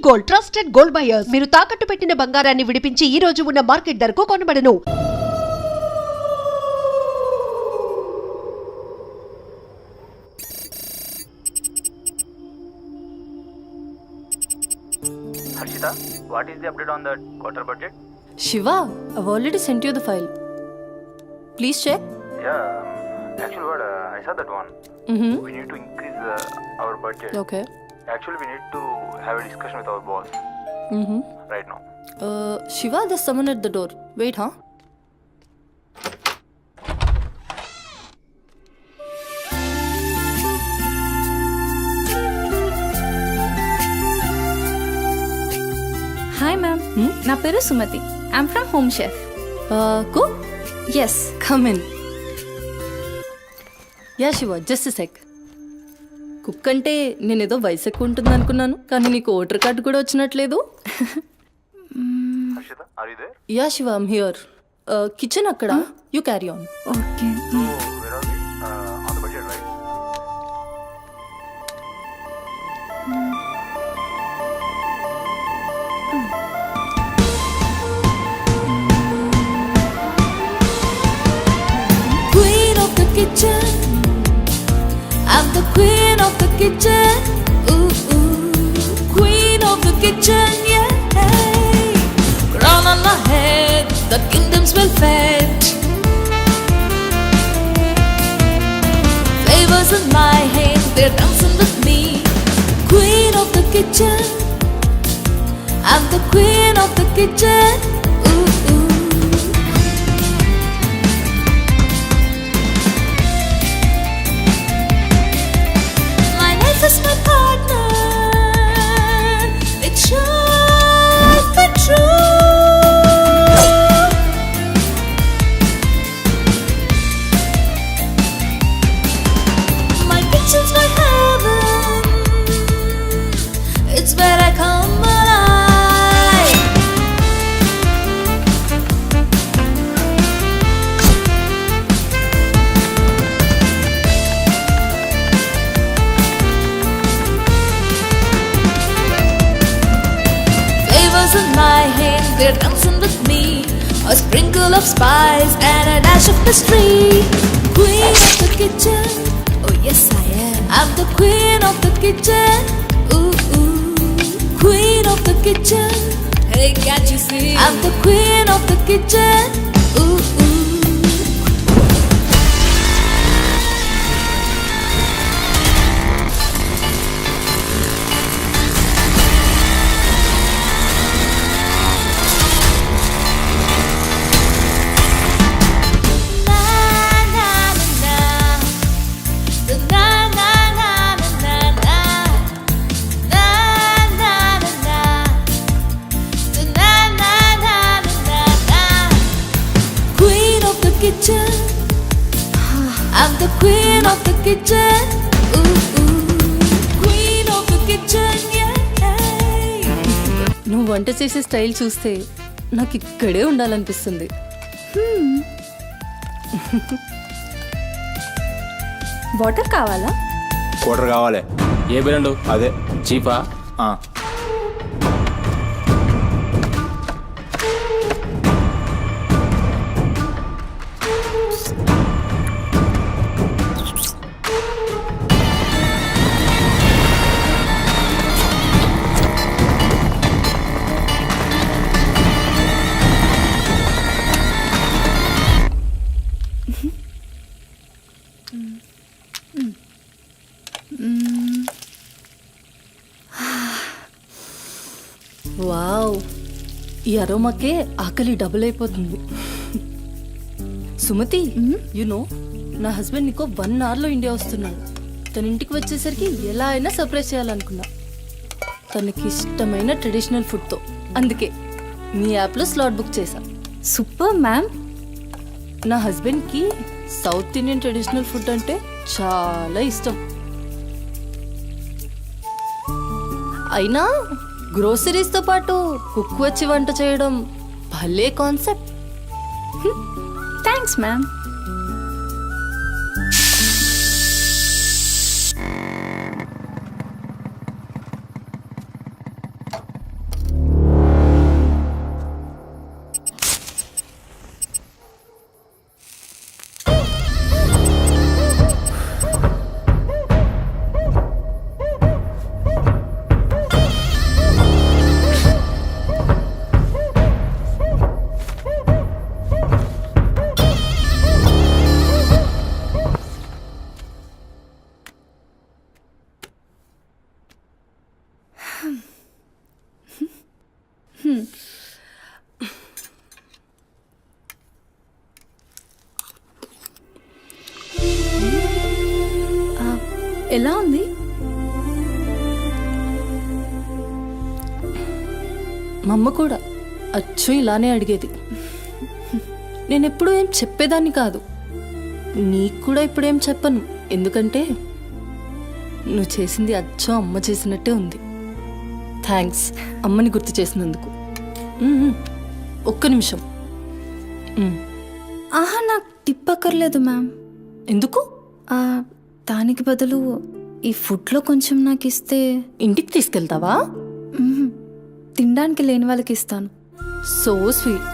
Gold trusted gold buyers మీరు తాకట్టు పెట్టిన బంగారాన్ని విడిపించి ఈ రోజు ఉన్న మార్కెట్ ధరకు కొనబడను. Harshita, what is the update on the quarter budget? Shiva, I've already sent you the file. Please check. Yeah, actually what I saw that one. We need to increase our budget. Okay. Actually we need to have a discussion with our boss right now. Shiva, there's someone at the door. Wait, huh? Hi ma'am నా పేరు Sumathi. I'm from home chef. Cook? Yes. Come in. Yeah, Shiva, just a sec. Cook అంటే నేనేదో వయసు ఎక్కువ ఉంటుంది అనుకున్నాను, కానీ నీకు ఓటర్ కార్డు కూడా వచ్చినట్లేదు. Harshita, are you there? Yeah Shiva, I'm here. Kitchen అక్కడ, you carry on. Okay. So where are we? On the budget, right? Queen of the kitchen, I'm the queen of the kitchen. Ooh, ooh. Queen of the kitchen, yeah. Crown on my head, the kingdoms will fed. Flavors in my hand, they're dancing with me. Queen of the kitchen, I'm the queen of the kitchen. Ooh, ooh. My life is my partner. It should be true. My kitchen's my heaven. It's where I come alive. Flavors in my hand, they're dancing with me. A sprinkle of spice and a dash of mystery. Queen of the kitchen, oh yes I am. I'm the queen of the kitchen. Ooh, ooh. Queen of the kitchen. Hey, can't you see? I'm the queen of the kitchen. Ooh, ooh. Queen of the kitchen, I'm the queen of the kitchen. Ooh, ooh. Queen of the kitchen, yeah. నువ్వు వంట చేసే style చూస్తే నాకు ఇక్కడే ఉండాలనిపిస్తుంది. Water కావాలా? Quarter కావాలి. ఏ bill? అదే చీపా. Wow, ఈ అరోమాకే ఆకలి డబుల్ అయిపోతుంది. సుమతి, నో నా హస్బెండ్ నీకో 1 అవర్లో ఇండియా వస్తున్నాడు. తన ఇంటికి వచ్చేసరికి ఎలా అయినా సర్ప్రైజ్ చేయాలనుకున్నా, తనకి ఇష్టమైన ట్రెడిషనల్ ఫుడ్తో. అందుకే మీ యాప్లో స్లాట్ బుక్ చేశా. Super ma'am. నా హస్బెండ్కి సౌత్ ఇండియన్ ట్రెడిషనల్ ఫుడ్ అంటే చాలా ఇష్టం. అయినా గ్రోసరీస్తో పాటు కుక్ వచ్చి వంట చేయడం భలే కాన్సెప్ట్. Thanks ma'am. మా అమ్మ కూడా అచ్చు ఇలానే అడిగేది. నేను ఎప్పుడూ ఏం చెప్పేదాన్ని కాదు, నీకు కూడా ఇప్పుడేం చెప్పను, ఎందుకంటే నువ్వు చేసింది అచ్చం అమ్మ చేసినట్టే ఉంది. థ్యాంక్స్ అమ్మని గుర్తు చేసినందుకు. ఒక్క నిమిషం. ఆహా, నాకు టిప్ అక్కర్లేదు మ్యామ్. ఎందుకు? దానికి బదులు ఈ ఫుడ్లో కొంచెం నాకు ఇస్తే. ఇంటికి తీసుకెళ్తావా? మ్మ్. తినడానికి లేని వాళ్ళకి ఇస్తాను. So sweet.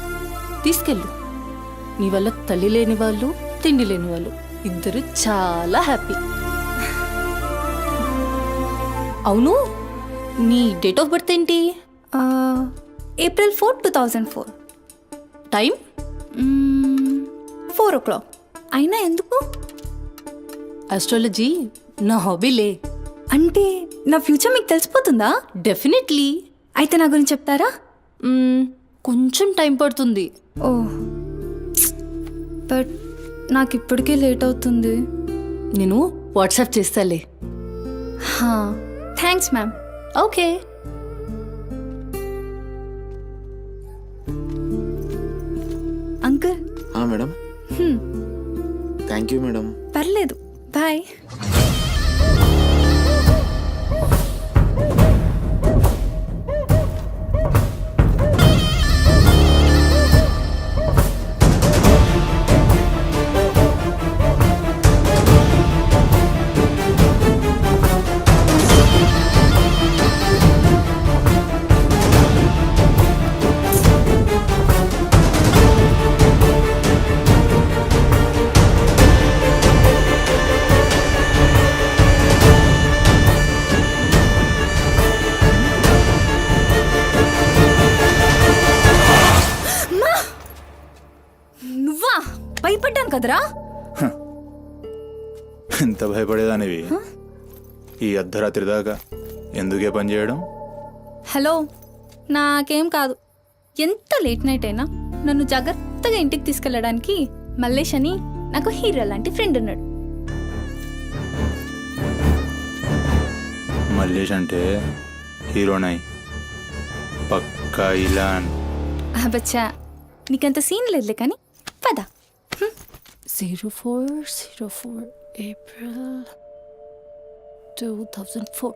తీసుకెళ్ళు. నీ వల్ల తల్లి లేని వాళ్ళు, తిండి లేని వాళ్ళు ఇద్దరు చాలా హ్యాపీ. అవును, నీ డేట్ ఆఫ్ బర్త్ ఏంటి? April 4, 2004. టైం? 4 o'clock. అయినా ఎందుకు? ఆస్ట్రాలజీ నా హాబీలే. అంటే నా ఫ్యూచర్ మీకు తెలిసిపోతుందా? డెఫినెట్లీ. అయితే నా గురించి చెప్తారా? కొంచెం టైం పడుతుంది. ఓ, బట్ నాకు ఇప్పటికే లేట్ అవుతుంది. నేను వాట్సాప్ చేస్తాలే. Thanks ma'am. Okay. Uncle. Madam. Thank you madam. పర్లేదు, బాయ్. నువ్వా? భయపడ్డాను కదరా. ఎంత భయపడేదానివి ఈ అర్ధరాత్రి దాకా? ఎందుకే పని చేయడం? హలో, నాకేం కాదు. ఎంత లేట్ నైట్ అయినా నన్ను జాగ్రత్తగా ఇంటికి తీసుకెళ్ళడానికి మల్లేష్ అని నాకు హీరో లాంటి ఫ్రెండ్ ఉన్నాడు. మల్లేష్ అంటే హీరోనై పక్కా ఇలాన్. బచ్చా, నీకంత సీన్ లేదులే కానీ పద. 0404 April 2004.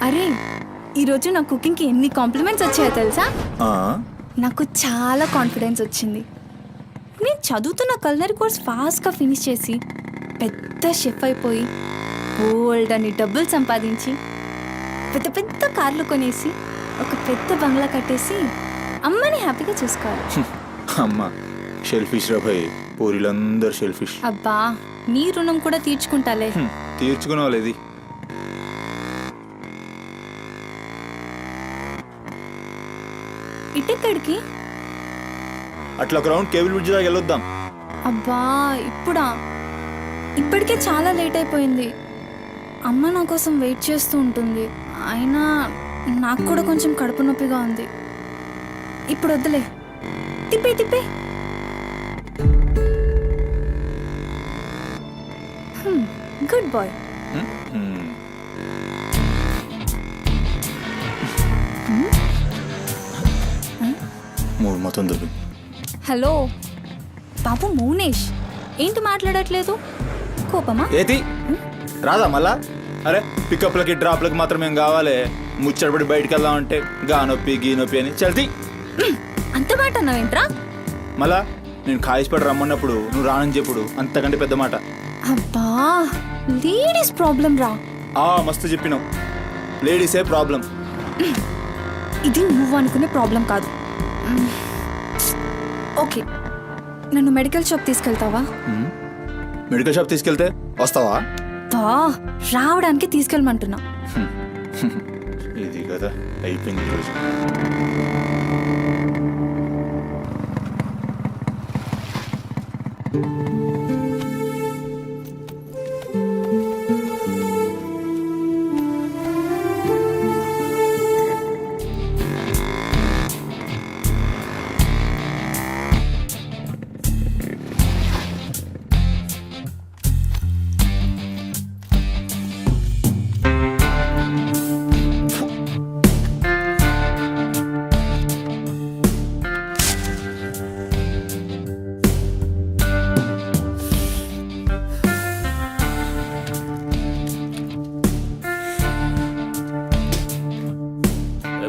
అరే, ఈరోజు నా కుకింగ్కి ఎన్ని కాంప్లిమెంట్స్ వచ్చాయో తెలుసా? నాకు చాలా కాన్ఫిడెన్స్ వచ్చింది. నేను చదువుతున్న కల్నరీ కోర్స్ ఫాస్ట్గా ఫినిష్ చేసి పెద్ద షెఫ్ అయిపోయి ఓల్డ్ అని డబ్బులు సంపాదించి పెద్ద పెద్ద కార్లు కొనేసి ఒక పెద్ద బంగ్లా కట్టేసి అమ్మని హ్యాపీగా చూసుకోవాలి. అమ్మ షెల్ఫిష్ రా భయ్, పూరిలందరూ షెల్ఫిష్. అబ్బా, నీ రుణం కూడా తీర్చుకుంటాలే. తీర్చుకునేవాళ్ళేది. ఇటెక్కడికి? అట్లా గ్రౌండ్ కేబుల్ బ్రిడ్జ్ దాకా వెళ్ళొద్దాం. అబ్బా, ఇప్పుడా? ఇప్పటికే చాలా లేట్ అయిపోయింది. అమ్మ నా కోసం వెయిట్ చేస్తూ ఉంటుంది. అయినా నాకు కూడా కొంచెం కడుపు నొప్పిగా ఉంది. ఇప్పుడు వద్దులే, తిప్పే తిప్పే. Good boy. మూడు మొత్తం దొరికి. హలో బాబు మౌనేష్, ఏంటి మాట్లాడట్లేదు? కోపమా? ఏది రాదా మళ్ళా? అరే పికప్లకి డ్రాప్లకి మాత్రం ఏం కావాలి? ముచ్చటపడి బయటికి వెళ్దాం అంటే గా నొప్పి గీ నొప్పి అని చల్తీ. అంత మాట అన్నావేంట్రా? మళ్ళా నేను కాయిస్పడి రమ్మన్నప్పుడు నువ్వు రానని చెప్పుడు అంతకంటే పెద్ద మాట. అబ్బా, లేడీస్ ప్రాబ్లం రా. మస్తు చెప్పినావు, లేడీసే ప్రాబ్లం. ఇది నువ్వు అనుకునే ప్రాబ్లం కాదు. ఓకే, నన్ను మెడికల్ షాప్ తీసుకెళ్తావా? మెడికల్ షాప్ తీసుకెళ్తే వస్తావా? రావడానికి తీసుకెళ్ళమంటున్నా. ఇది కదా అయిపోయింది ఈరోజు.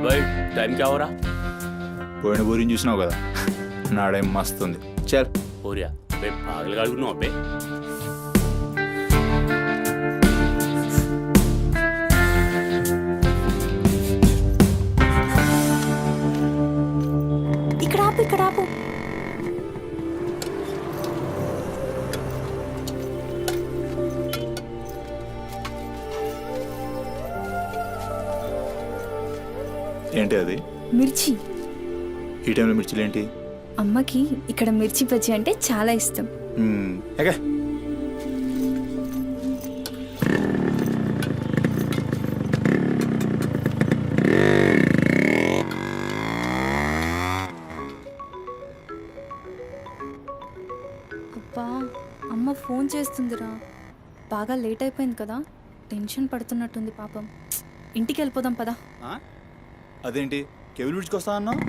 भाई टाइम क्या हो रहा పోయిన బోరిని చూసినావు కదా నాడేం మస్తుంది చల్ हो रहा बे पागल गाड़ी को बे ఇక్కడ ఆపు ఇక్కడ ఆపు. ఏంటి అది మిర్చి. ఈ టైంలో మిర్చిలు ఏంటి అమ్మకి ఇక్కడ మిర్చి బజ్జీ అంటే చాలా ఇష్టం. ఎగా అబ్బా అమ్మ ఫోన్ చేస్తుందిరా. బాగా లేట్ అయిపోయింది కదా, టెన్షన్ పడుతున్నట్టుంది పాపం. ఇంటికి వెళ్ళిపోదాం పదా. అదేంటి కేబుల్ విడిచుకొస్తా అన్నావు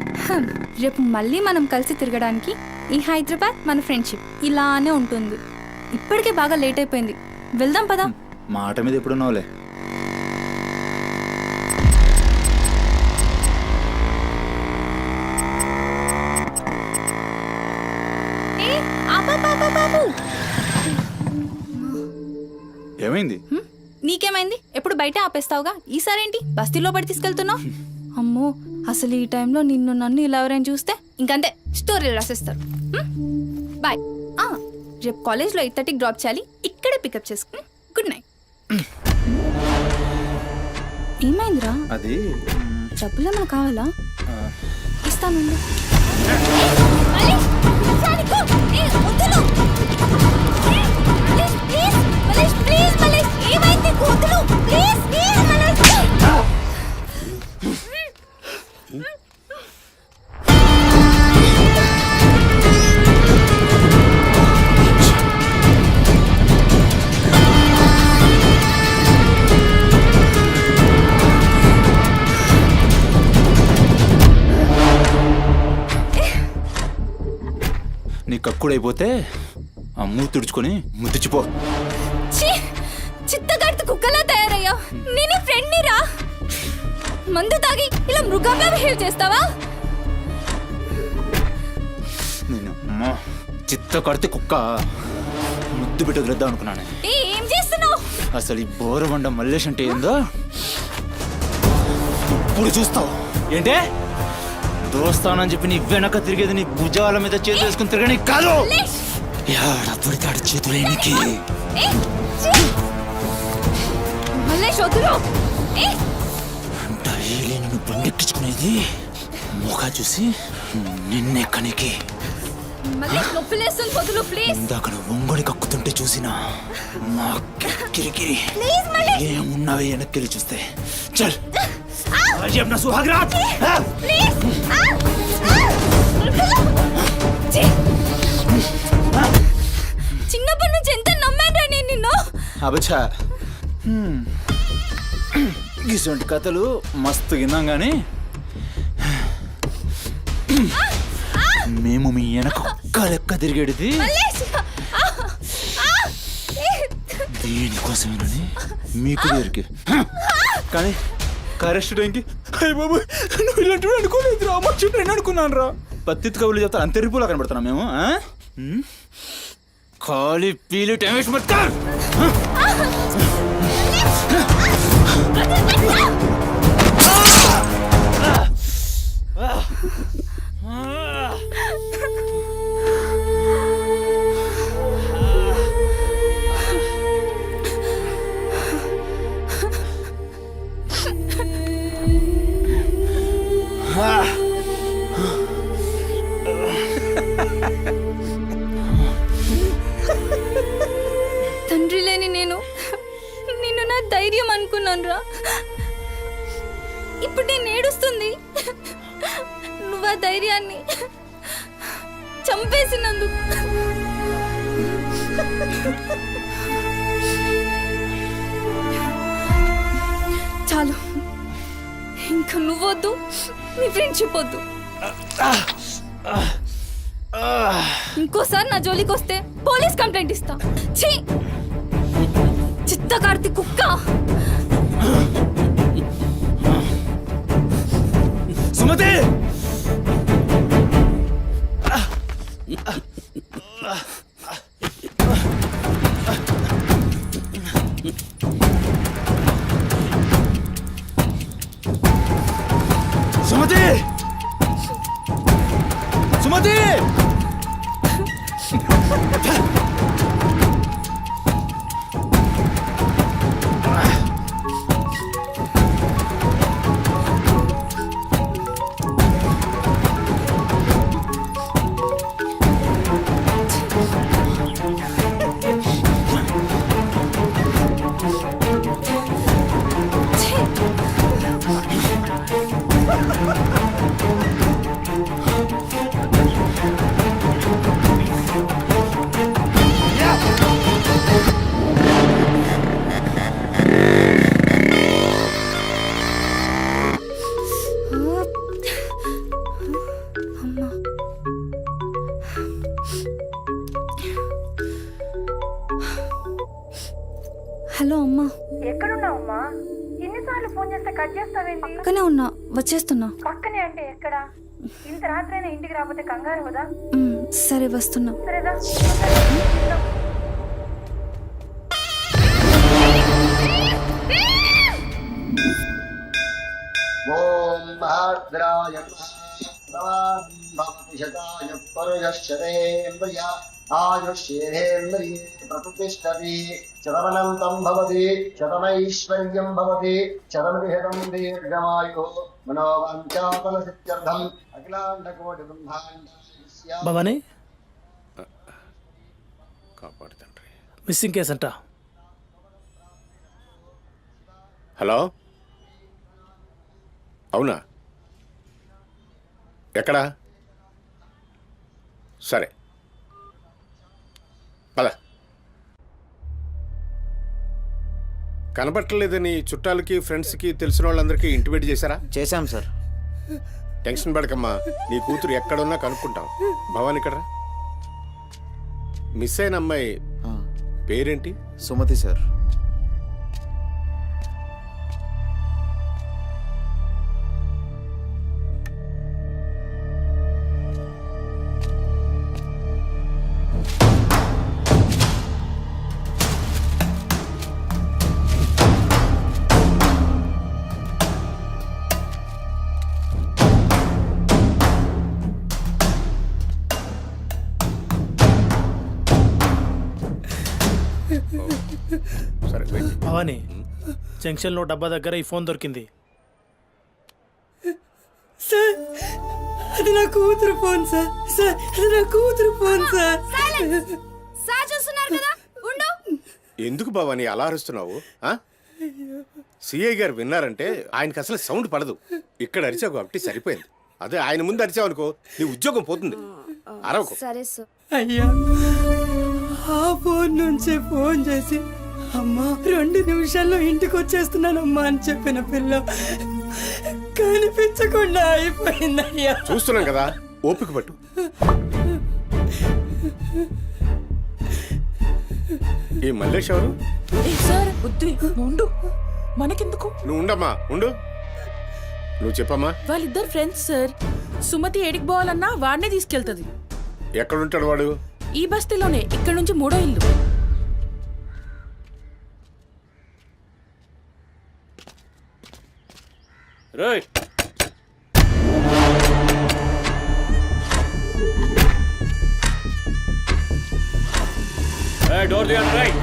రేపు మళ్ళీ మనం కలిసి తిరగడానికి ఈ హైదరాబాద్ మన ఫ్రెండ్షిప్ ఇలానే ఉంటుంది. ఇప్పటికే బాగా లేట్ అయిపోయింది, వెళ్దాం పదా. మాట మీద ఎప్పుడున్నావులే. ఏమైంది నీకేమైంది? ఎప్పుడు బయట ఆపేస్తావుగా, ఈసారేంటి బస్తీలో పడి తీసుకెళ్తున్నావు? అమ్మో, అసలు ఈ టైంలో నిన్ను నన్ను ఇలా ఎవరైనా చూస్తే ఇంకంతే, స్టోరీలు రాసేస్తారు. బాయ్. రేపు కాలేజ్లో 8:30కి డ్రాప్ చేయాలి, ఇక్కడే పికప్ చేసుకుని. Good night. ఏమైందిరా? అది డబ్బులు ఏమైనా కావాలా? ఇస్తాను. నీ కక్కుడైపోతే ఆ మూతి తుడుచుకొని ముద్దుచిపో. చిత్తగడితే కుక్కలా తయారయ్యా. నేను ఫ్రెండ్ ని రా. మందు తాగి ఇలా మృగంగా బిహేవ్ చేస్తావా? నేను అమ్మా చిత్త కడితే కుక్క ముద్దు పెట్టి వదిలేద్దాం అనుకున్నాను. ఏం చేస్తున్నావు? అసలు ఈ బోరబండ మల్లేష్ అంటే ఏందో ఇప్పుడు చూస్తావు. ఏంటే దోస్తానని చెప్పి నీ వెనక తిరిగేది నీ భుజాల మీద చేతులు వేసుకుని తిరగని కాదు. పడితాడు చేతులేనికి. డైలీ నిన్ను బండెక్కించుకునేది ముఖ చూసి నిన్నెక్కనికి. ఇందాక నువ్వు ఒంగొని కక్కుతుంటే చూసినా మా కిరికిరి ఏమున్నావే వెనక్కి చూస్తే. చల్ నా సుహాగ్రాట్. చిన్నప్పటి నుంచి ఎంత నమ్మాను నేను నిన్ను. అబచ్చా ఇటువంటి కథలు మస్తు విన్నాం కానీ మేము మీ వెనక ఒక్క లెక్క తిరిగేది దేనికోసమేనని మీకు దొరికి. కానీ కరెస్ట్ టైంకి అయ్య బాబు నువ్వు ఇలాంటి అనుకోలేదు రా, అమ్మ చుట్టూ అనుకున్నాను రా. పత్తిత్ కబుర్లు చెప్తా అంత రిపోలా కనబడుతున్నాం మేము. ఖాళీ పీలి టైం వేస్ట్ మత్కర్. చంపేశానురా. ఇప్పుడు నేను ఏడుస్తుంది నువ్వు ఆ ధైర్యాన్ని చంపేసినందుకు. చాలు, ఇంకా నువ్వొద్దు, నీ ఫ్రెండ్షిప్ వద్దు. ఇంకోసారి నా జోలికి వస్తే పోలీస్ కంప్లైంట్ ఇస్తా. ఛీ, చిత్తకార్తి కుక్క. సుమతి సుమతి సుమతి హలో అమ్మా. ఎక్కడున్నావమ్మా? ఎన్నిసార్లు ఫోన్ చేస్తే కట్ చేస్తావేంటి? పక్కనే ఉన్నా, వచ్చేస్తున్నా. పక్కనే అంటే ఎక్కడ? ఇంత రాత్రైనా ఇంటికి రాకపోతే కంగారు కదా? సరే వస్తున్నా. సరేదా? ఓం భద్రాయ శతాయ పరుయశ్చరేంద్రియ ఆయుష్యేంద్రియే ప్రతిష్టతి శతమనంతం భవతి శతమైశ్వర్యం భవతి శతమృహదం దీర్ఘమాయు మనోవాంఛాఫల సిద్ధ్యర్థం అఖిలాండకోటి బ్రహ్మాండ భవానీ కాపాడుతండ్రి. మిస్సింగ్ కేసు అంట. హలో, అవునా? ఎక్కడా? సరే పద. కనబట్టలేదని చుట్టాలకి ఫ్రెండ్స్కి తెలిసిన వాళ్ళందరికీ ఇంటిమేట్ చేశారా? చేశాం సార్. టెన్షన్ పడకమ్మా, నీ కూతురు ఎక్కడున్నా కనుక్కుంటాం. భవాని ఇక్కడ మిస్ అయిన అమ్మాయి పేరేంటి? సుమతి సార్. సరే వెయిట్. భవానీ, జంక్షన్లో డబ్బా దగ్గర ఈ ఫోన్ దొరికింది. సార్, అది నా కూతురు ఫోన్ సార్. సార్, అది నా కూతురు ఫోన్ సార్. సార్ చూస్తున్నారు కదా, ఉండు. ఎందుకు భవాని అలా అరుస్తున్నావు? సిఐ గారు విన్నారంటే ఆయనకి అసలు సౌండ్ పడదు. ఇక్కడ అరిచావు కాబట్టి సరిపోయింది. అదే ఆయన ముందు అరిచావు అనుకో, నీ ఉద్యోగం పోతుంది. అరవకు. సరే సార్. అయ్యా, ఆ ఫోన్ నుంచే ఫోన్ చేసి అమ్మా 2 నిమిషాల్లో ఇంటికి వచ్చేస్తున్నానమ్మా అని చెప్పిన పిల్ల కనిపించకుండా అయిపోయిందయ్యా. చూస్తున్నాం కదా, ఓపిక పట్టు. ఈ మల్లేష్ ఎవరు? సార్ ఉండు, మనకెందుకు? నువ్వు ఉండమ్మా, ఉండు. నువ్వు చెప్పమ్మా. వాళ్ళిద్దరు ఫ్రెండ్స్ సార్. సుమతి ఏడికి పోవాలన్నా వాడినే తీసుకెళ్తుంది. ఎక్కడుంటాడు వాడు? ఈ బస్తీలోనే, ఇక్కడ నుంచి 3వ ఇల్లు. రేయ్, డోర్ తీయండి. రైట్,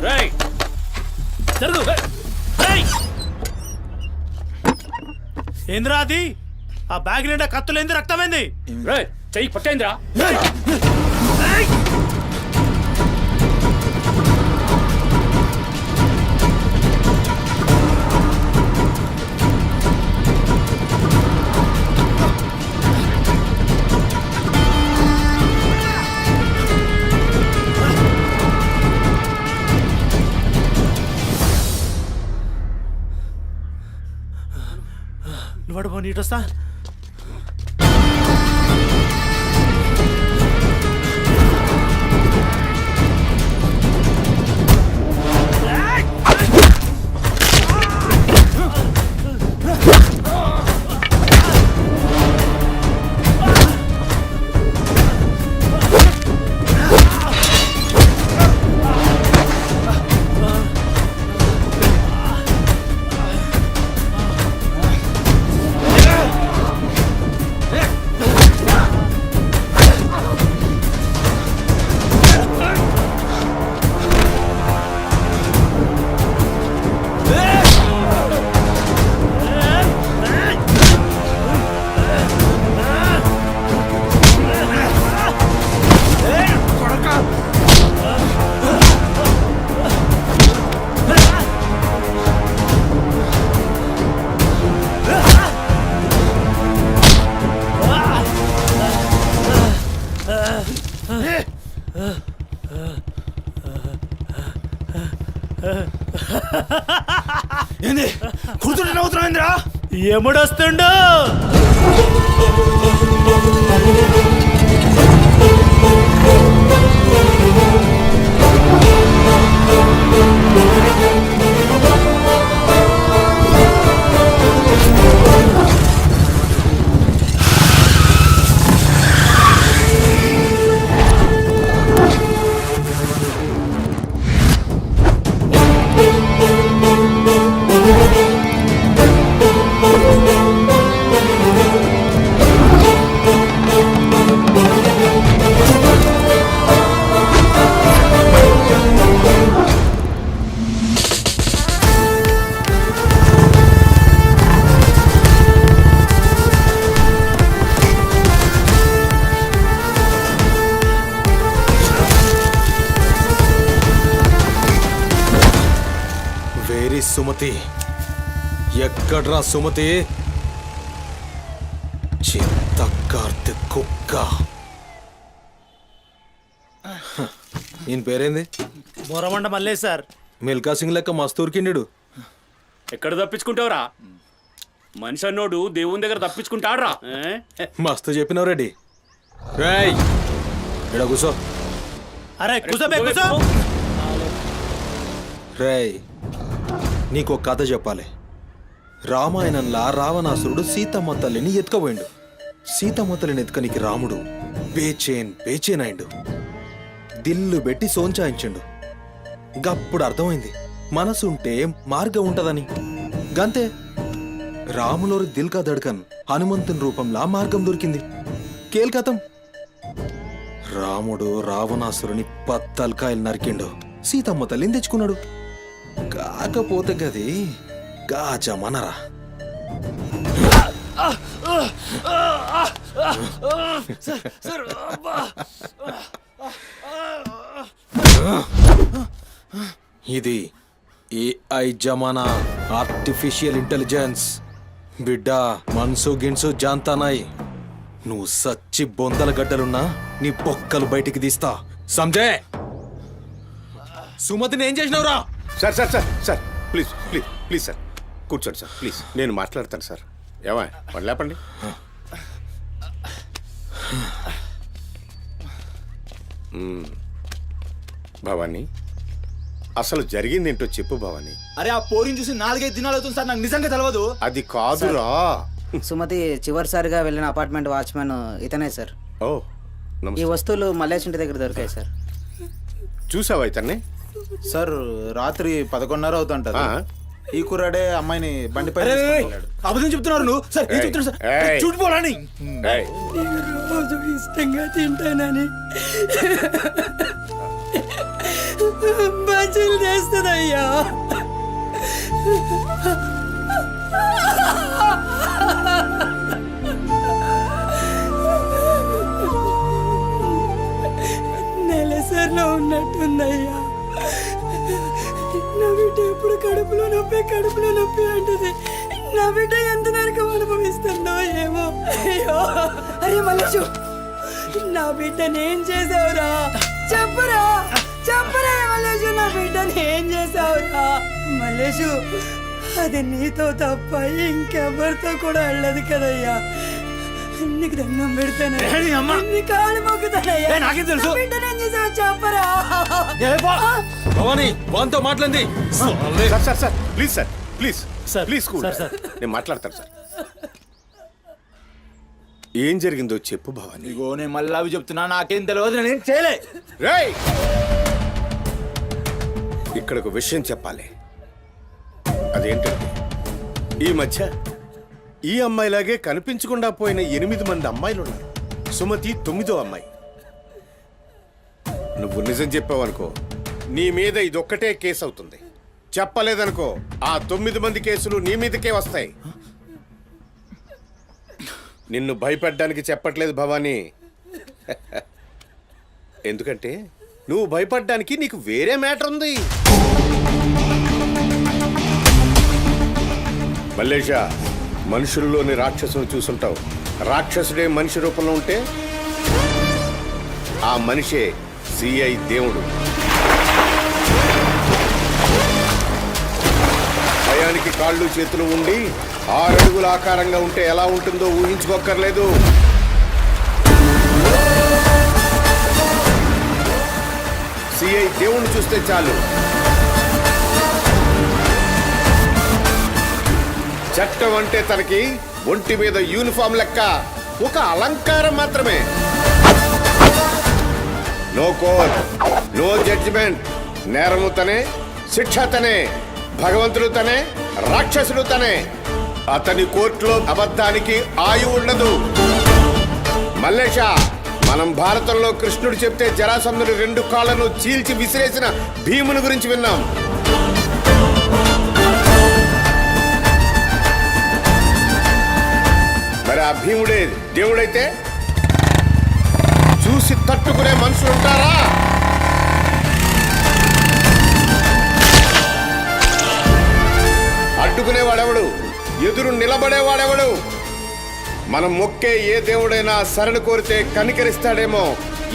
రైట్, జరుగు. ఏంద్రా అది? ఆ బ్యాగ్ నిండా కత్తులేంది, రక్తమైంది. చెయ్యి పట్టేంద్రా. నువ్వు అడుగు నీట్ వస్తా. ఏంది కూర్చుంటే నవ్వుతున్నాయిందిరా? ఎముడొస్తుండు? వేరి సుమతి, ఎక్కడ్రా సుమతి? చిత్తకార్తె కుక్క. ఈయన పేరేంది? బోరమండ మల్లేష్ సార్. మిల్కా సింగ్ లెక్క మస్తు ఉరికిండు. ఎక్కడ తప్పించుకుంటావురా? మనిషి అన్నోడు దేవుని దగ్గర తప్పించుకుంటాడ్రా. మస్తు చెప్పినావు రెడ్డి. రేయ్ ఇడ కూసో. అరే కూసో బే కూసో. రేయ్ నీకు ఒక కథ చెప్పాలి. రామాయణంలా రావణాసురుడు సీతమ్మ తల్లిని ఎత్తుకపోయిండు. సీతమ్మ తల్లిని ఎత్తుకనికి రాముడు బేచేన్ అయిండు. దిల్లు పెట్టి సోంచాయించిండు. గప్పుడు అర్థమైంది మనసుంటే మార్గం ఉంటదని. గంతే రాములోరి దిల్ కా దడ్కన్ హనుమంతుని రూపంలా మార్గం దొరికింది. కేల్కతం రాముడు రావణాసురుని పత్తల్కాయలు నరికిండు. సీతమ్మ తల్లిని తెచ్చుకున్నాడు. కాకపోతే గది గాజమనరా. ఇది ఏఐ జమానా, ఆర్టిఫిషియల్ ఇంటెలిజెన్స్. బిడ్డ మనసు గిన్సు జాంతానాయ్. నువ్వు సచ్చి బొందల గడ్డలున్నా నీ బొక్కలు బయటికి తీస్తా. సంజే సుమతిని ఏం చేసినావురా? Sir sir sir sir please please please sir కూర్చోండి సార్ ప్లీజ్. నేను మాట్లాడతాను సార్. ఏమా వాళ్ళు లేపండి. భవానీ అసలు జరిగిందేంటో చెప్పు భవానీ. అరే ఆ పోరిని చూసి 4-5 దినాలు అవుతుంది సార్. నాకు నిజంగా తెలియదు. అది కాదురా. సుమతి చివరిసారిగా వెళ్ళిన అపార్ట్మెంట్ వాచ్మెన్ ఇతనే సార్. ఓ ఈ నమస్తే. వస్తువులు మల్లేష్ ఇంటి దగ్గర దొరికాయి సార్. చూసావా ఇతన్ని? సార్ రాత్రి 11:30 అవుతుంటది. ఈ కుర్రాడే అమ్మాయిని బండిపై అబద్ధం చెప్తున్నారు నువ్వు. సార్ ఏం చెప్తున్నారు సార్? చూడిపోవాలని రోజు ఇష్టంగా తింటానని బజ్జీలు చేస్తుందయ్యా. నెలసరిలో ఉన్నట్టుందయ్యా. నా బిడ్డ ఎప్పుడు కడుపులో నొప్పి అంటది. నా బిడ్డ ఎంత నరకం అనుభవిస్తుందో ఏమో. అయ్యో అరే మల్లేషు, నా బిడ్డని ఏం చేసావురా? చెప్పురా మల్లేషు, నా బిడ్డని ఏం చేసావురా? మల్లేషు అది నీతో తప్ప ఇంకెవరితో కూడా వెళ్ళదు కదయ్యా. నీకు దండం పెడతానయ్యా, నీ కాళ్ళు మొక్కుతానయ్యా. నాకేం తెలుసు? నా బిడ్డ నేను చేసావు చెప్పరా. భవాని వాంతో మాట్లాడింది. Sir please sir please sir, please sir. నేను మాట్లాడతాను సార్. ఏం జరిగిందో చెప్పు భవాని. ఇగో నేను మళ్ళీ అవి చెప్తున్నా, నాకేం తెలియదు, నేనేం చేయలే. రేయ్, ఇక్కడ ఒక విషయం చెప్పాలి. అదేంటంటే ఈ మధ్య ఈ అమ్మాయిలాగే కనిపించకుండా పోయిన 8 మంది అమ్మాయిలు ఉన్నారు. సుమతి 9వ అమ్మాయి. నువ్వు నిజం చెప్పావనుకో నీ మీద ఇదొక్కటే కేసు అవుతుంది. చెప్పలేదనుకో ఆ 9 మంది కేసులు నీ మీదకే వస్తాయి. నిన్ను భయపడ్డానికి చెప్పట్లేదు భవానీ. ఎందుకంటే నువ్వు భయపడ్డానికి నీకు వేరే మ్యాటర్ ఉంది. మల్లేషా, మనుషుల్లోని రాక్షసుని చూసుంటావు. రాక్షసుడే మనిషి రూపంలో ఉంటే ఆ మనిషే సిఐ దేవుడు. భయానికి కాళ్ళు చేతులు ఉండి 6 అడుగుల ఆకారంగా ఉంటే ఎలా ఉంటుందో ఊహించుకోక్కర్లేదు. సిఐ దేవుణ్ణి చూస్తే చాలు చట్టం అంటే తనకి ఒంటి మీద యూనిఫామ్ లెక్క ఒక అలంకారం మాత్రమే. No court, no judgement. నేరము తనే, శిక్ష తనే, భగవంతుడు తనే, రాక్షసుడు తనే. అతని కోర్టులో అబద్ధానికి ఆయువు ఉండదు. మల్లేషా, మనం భారతంలో కృష్ణుడు చెప్తే జరాసంధుడు 2 కాళ్లను చీల్చి విసిరేసిన భీముని గురించి విన్నాం. మరి ఆ భీముడే దేవుడైతే చూసి తట్టుకునే మనుషులు ఉంటారా? అడ్డుకునేవాడెవడు? ఎదురు నిలబడేవాడెవడు? మనం మొక్కే ఏ దేవుడైనా శరణు కోరితే కనికరిస్తాడేమో.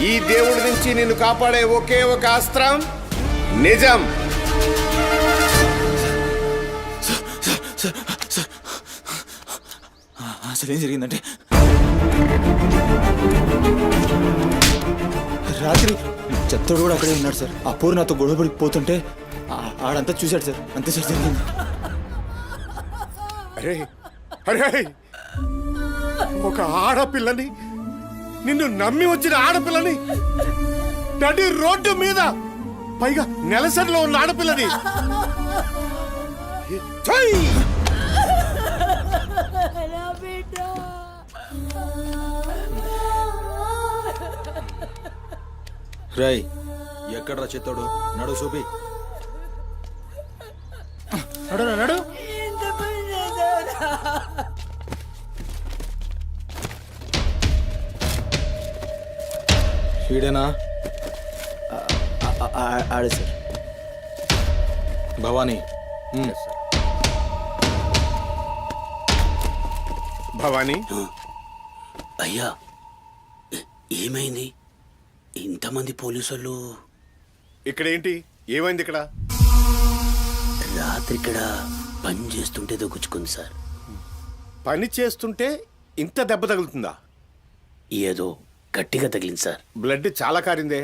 ఈ దేవుడి నుంచి నిన్ను కాపాడే ఒకే ఒక అస్త్రం నిజం. అసలు ఏం జరిగిందంటే రాత్రి చెత్తోడు కూడా అక్కడే ఉన్నాడు సార్. ఆ పోరు నాతో గొడవపడి పోతుంటే ఆడంతా చూశాడు సార్. అంతే సార్ జరిగింది. అరే అరే, ఒక ఆడపిల్లని, నిన్ను నమ్మి వచ్చిన ఆడపిల్లని నడి రోడ్డు మీద, పైగా నెలసరిలో ఉన్న ఆడపిల్లని ఛై! రాయ్, ఎక్కడ్రా చెత్తోడు? నడు చూపి. నడు. వీడేనా? ఆడే సార్. భవానీ. భవానీ, అయ్యా ఏమైంది? ఇంతమంది పోలీసులు ఇక్కడ ఏంటి? ఏమైంది ఇక్కడ? రాత్రి ఇక్కడ పని చేస్తుంటే దొక్కుచుకుంది సార్. పని చేస్తుంటే ఇంత దెబ్బ తగులుతుందా? ఏదో గట్టిగా తగిలింది సార్. బ్లడ్ చాలా కారిందే.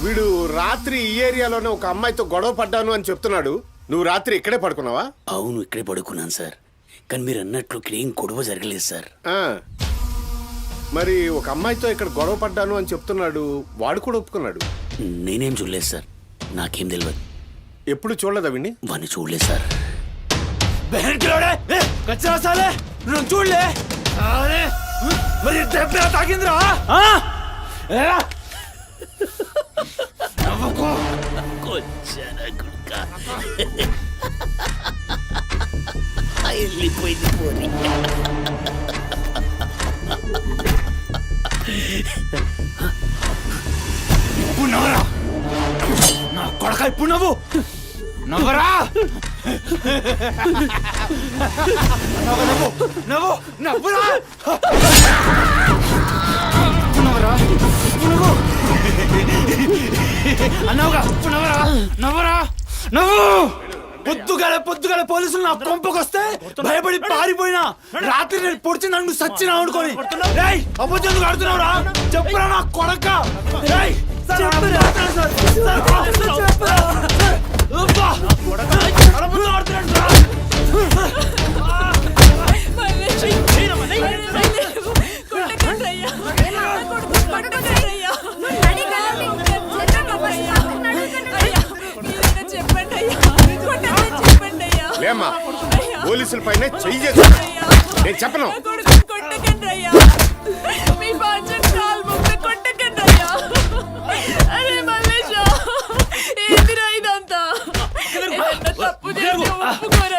వీడు రాత్రి ఈ ఏరియాలోనే ఒక అమ్మాయితో గొడవ పడ్డాను అని చెప్తున్నాడు. నువ్వు రాత్రి ఇక్కడే పడుకున్నావా? అవును, ఇక్కడే పడుకున్నాను సార్. కానీ మీరు అన్నట్లు ఇక్కడ ఏం గొడవ జరగలేదు సార్. మరి ఒక అమ్మాయితో ఇక్కడ గొడవ పడ్డాను అని చెప్తున్నాడు, వాడు కూడా ఒప్పుకున్నాడు. నేనేం చూడలేదు సార్, నాకేం తెలియదు. ఎప్పుడు చూడలేదా విని? వాడిని చూడలేదు సార్. చూడలే మరి దెబ్బ తాకిందిరా. వెళ్ళిపోయింది పోనీ. ఇప్పుడు నవ్వరా నా కొడక, ఇప్పుడు నవ్వరా. నవ్వురా. అన్నావుగా, ఇప్పుడు నవ్వరా. నువ్వు పొద్దుగాల పోలీసులు నా కొంపకొస్తే భయపడి పారిపోయినా రాత్రి నేను పొడిచి నన్ను సచ్చినా అనుకోని అబద్ధం ఆడుతున్నావురా చెప్పురా నా కొడక లేమ్మా పోలీసుల పైన చెయ్యి నేను చెప్పను.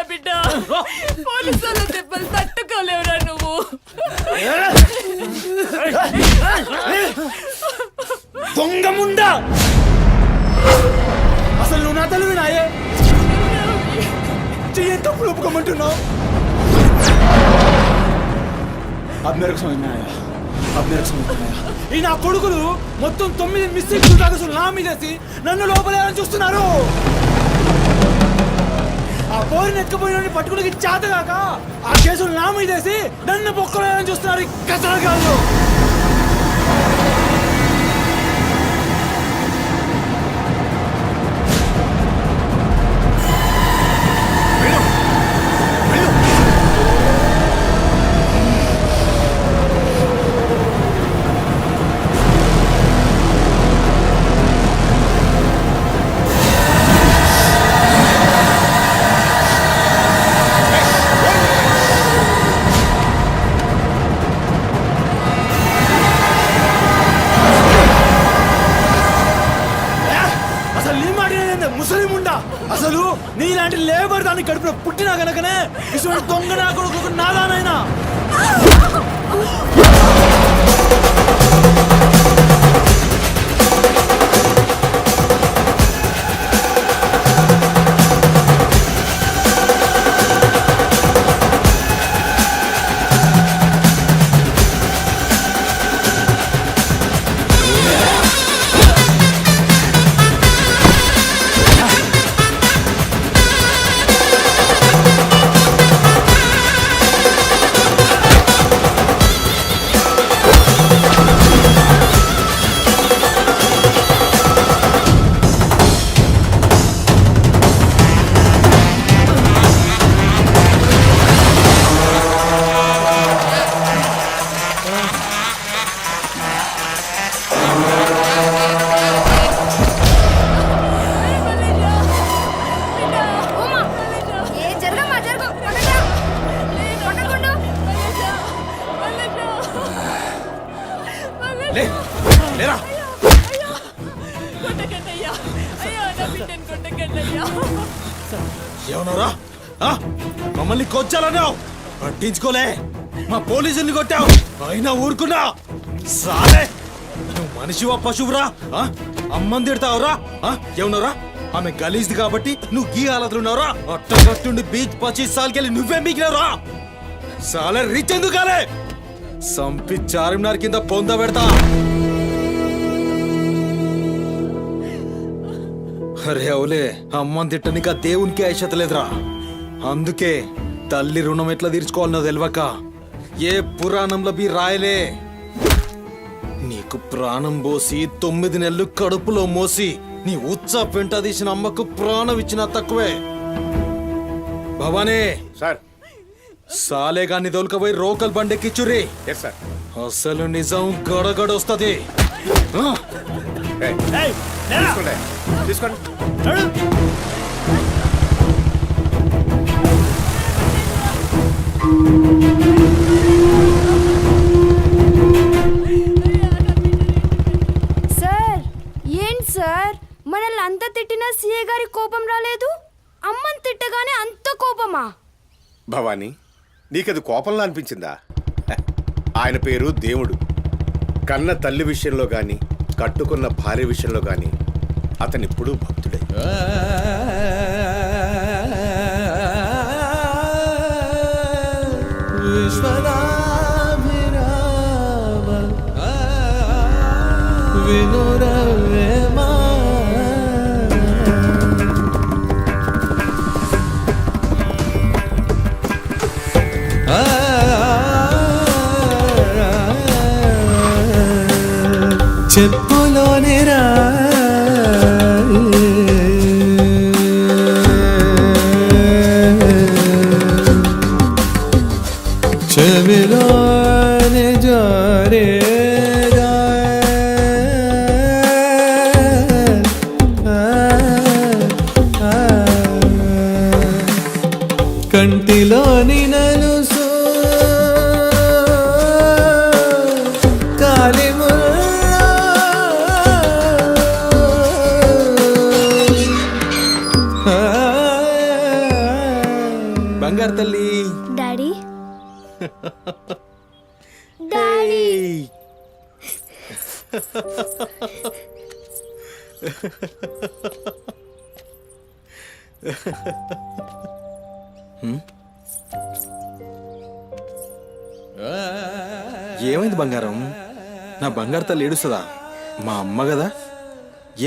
బిడ్డ పోలీసుల దెబ్బలు తట్టుకోలేవురా నువ్వు. దొంగముండా అసలు నువ్వు నా తల్లి నాయే చెయ్యి తప్పులు ఒప్పుకోమంటున్నావు. ఈ నా కొడుకులు మొత్తం 9 మిస్టేక్స్ కాగసులు నా మీదేసి నన్ను లోపలేయాలని చూస్తున్నారు. ఆ పోరిని ఎత్తుకుపోయిన పట్టుకుని చేతగాక ఆ కేసులు నా మీదేసి నన్ను పొక్కలేయాలని చూస్తున్నారు. కసలు కాదు. అసలు నీలాంటి లేబర్ దాన్ని కడుపులో పుట్టినా గనకనే ఇటువంటి దొంగ నా కొడుకు నాదానైనా ఏమన్నారా? మమ్మల్ని కొచ్చాలన్నావు, పట్టించుకోలే. మా పోలీసుల్ని కొట్టావు, అయినా ఊరుకున్నా. సాలే నువ్వు మనిషివా పశువురా? అమ్మని తిడతావురా? ఏమన్నారా? ఆమె గలీజ్ది కాబట్టి నువ్వు గీ హాలతులు ఉన్నావురా? అట్టగట్టుండి బీచ్ 25 సార్కెళ్ళి నువ్వే మిగిలినరా? సాలే రిచ్ ఎందుకాలే? సంపి చార్మినార్ కింద పొంద పెడతా. అరే అవులే, అమ్మని తిట్టనిక దేవునికి ఐషత లేదురా. అందుకే తల్లి రుణం ఎట్లా తీర్చుకోవాలనో తెలియక ఏ పురాణంలో బి రాయలే. నీకు ప్రాణం పోసి 9 నెలలు కడుపులో మోసి నీ ఉచ్చ పెంట తీసిన అమ్మకు ప్రాణం ఇచ్చినా తక్కువే. భవానీ సార్, సాలే గాని తోలుకపోయి రోకల్ బండెక్కిచ్చురి. అసలు నిజం గడగడొస్తది. తీసుకోండి. సార్ ఏంటి సార్, మనల్ని అంత తిట్టినా సీఏ గారి కోపం రాలేదు, అమ్మని తిట్టగానే అంత కోపమా? భవానీ, నీకది కోపంలా అనిపించిందా? ఆయన పేరు దేవుడు. కన్న తల్లి విషయంలో గాని కట్టుకున్న భార్య విషయంలో గాని అతనిప్పుడు భక్తుడే. చెప్పులోని రా చెవిలోని జారే కంటిలోని నలుసు బంగారు తల్లి డాడీ డాడీ ఏమైంది బంగారం? నా బంగారు తల్లి ఏడుస్తుందా? మా అమ్మ కదా,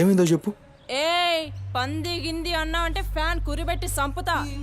ఏమైందో చెప్పు. ఏయ్ పంది గింది అన్నా అంటే ఫ్యాన్ కురిబెట్టి సంపుతా.